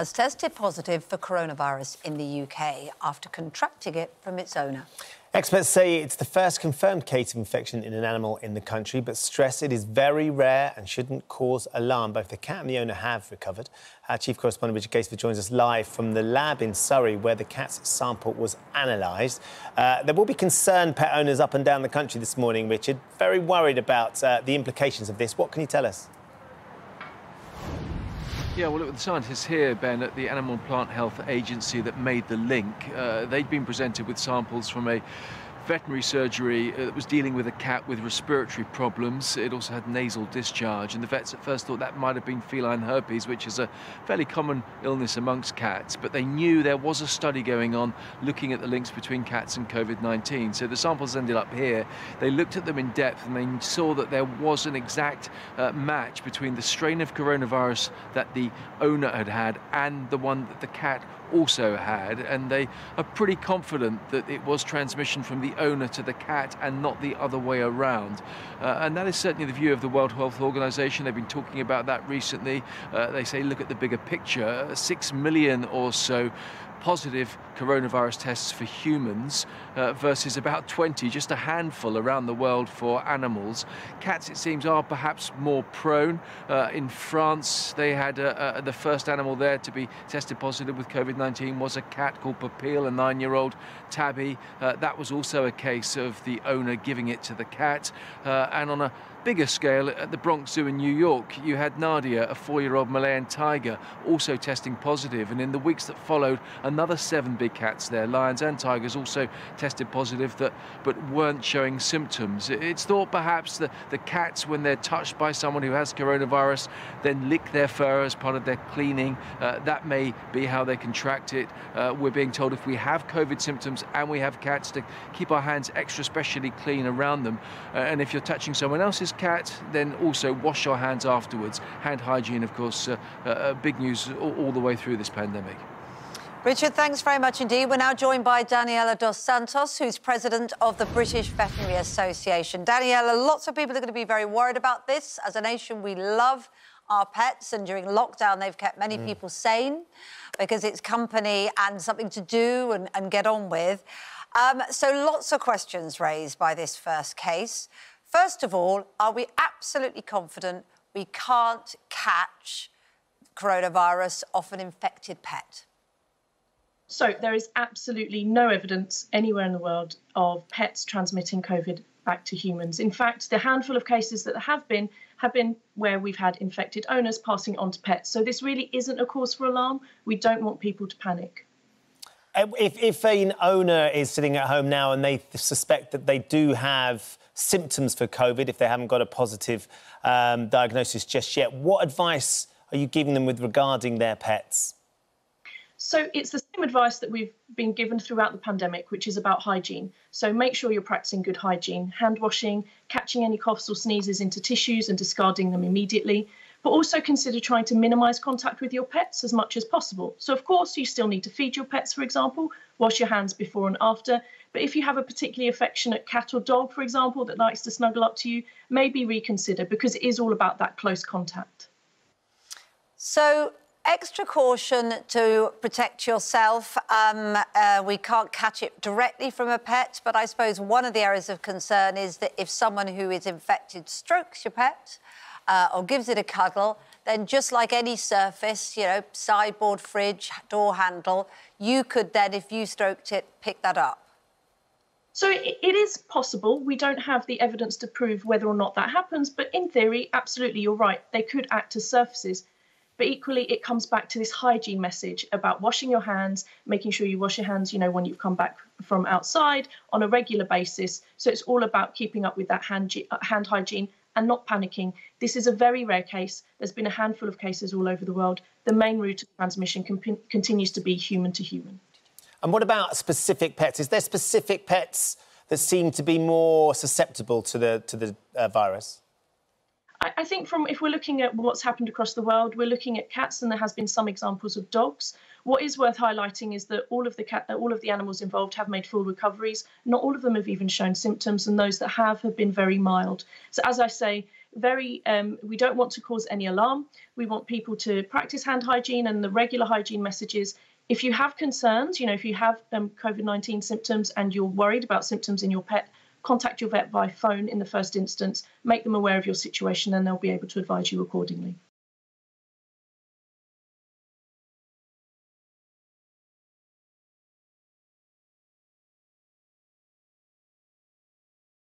has tested positive for coronavirus in the UK after contracting it from its owner. Experts say it's the first confirmed case of infection in an animal in the country, but stress it is very rare and shouldn't cause alarm. Both the cat and the owner have recovered. Our chief correspondent, Richard Caseford, joins us live from the lab in Surrey, where the cat's sample was analysed. There will be concerned pet owners up and down the country this morning, Richard. Very worried about the implications of this. What can you tell us? Yeah, well, the scientists here, Ben, at the Animal and Plant Health Agency that made the link, they'd been presented with samples from a veterinary surgery that was dealing with a cat with respiratory problems. It also had nasal discharge, and the vets at first thought that might have been feline herpes, which is a fairly common illness amongst cats, but they knew there was a study going on looking at the links between cats and COVID-19. So the samples ended up here. They looked at them in depth and they saw that there was an exact match between the strain of coronavirus that the owner had and the one that the cat also had, and they are pretty confident that it was transmission from the owner to the cat and not the other way around. And that is certainly the view of the World Health Organization. They've been talking about that recently. They say look at the bigger picture. 6 million or so positive coronavirus tests for humans versus about 20, just a handful around the world for animals. Cats, it seems, are perhaps more prone. In France, they had the first animal there to be tested positive with COVID-19 was a cat called Papille, a 9-year-old tabby. That was also a case of the owner giving it to the cat. And on a bigger scale, at the Bronx Zoo in New York, you had Nadia, a 4-year-old Malayan tiger, also testing positive. And in the weeks that followed, another 7 big cats there, lions and tigers, also tested positive but weren't showing symptoms. It's thought perhaps that the cats, when they're touched by someone who has coronavirus, then lick their fur as part of their cleaning. That may be how they contract it. We're being told if we have COVID symptoms and we have cats, to keep our hands extra specially clean around them. And if you're touching someone else's cat, then also wash your hands afterwards. Hand hygiene, of course, big news all the way through this pandemic. Richard, thanks very much indeed. We're now joined by Daniela dos Santos, who's president of the British Veterinary Association. Daniela, lots of people are going to be very worried about this. As a nation, we love our pets, and during lockdown, they've kept many people sane because it's company and something to do and get on with. So lots of questions raised by this first case. First of all, are we absolutely confident we can't catch coronavirus off an infected pet? So there is absolutely no evidence anywhere in the world of pets transmitting COVID back to humans. In fact, the handful of cases that have been where we've had infected owners passing on to pets. So this really isn't a cause for alarm. We don't want people to panic. If an owner is sitting at home now and they suspect that they do have symptoms for COVID, if they haven't got a positive diagnosis just yet, what advice are you giving them with regarding their pets? So it's the same advice that we've been given throughout the pandemic, which is about hygiene. So make sure you're practicing good hygiene, hand washing, catching any coughs or sneezes into tissues and discarding them immediately. But also consider trying to minimise contact with your pets as much as possible. So, of course, you still need to feed your pets, for example, wash your hands before and after. But if you have a particularly affectionate cat or dog, for example, that likes to snuggle up to you, maybe reconsider, because it is all about that close contact. So, extra caution to protect yourself. We can't catch it directly from a pet, but I suppose one of the areas of concern is that if someone who is infected strokes your pet or gives it a cuddle, then just like any surface, you know, sideboard, fridge, door handle, you could then, if you stroked it, pick that up. So it is possible. We don't have the evidence to prove whether or not that happens, but in theory, absolutely, you're right. They could act as surfaces. But equally, it comes back to this hygiene message about washing your hands, making sure you wash your hands, you know, when you've come back from outside on a regular basis. So it's all about keeping up with that hand hygiene and not panicking. This is a very rare case. There's been a handful of cases all over the world. The main route of transmission continues to be human to human. And what about specific pets? Is there specific pets that seem to be more susceptible to the virus? I think if we're looking at what's happened across the world, we're looking at cats, and there has been some examples of dogs. What is worth highlighting is that all of the animals involved have made full recoveries. Not all of them have even shown symptoms, and those that have been very mild. So as I say, we don't want to cause any alarm. We want people to practice hand hygiene and the regular hygiene messages. If you have concerns, if you have COVID-19 symptoms and you're worried about symptoms in your pet, contact your vet by phone in the first instance, make them aware of your situation, and they'll be able to advise you accordingly.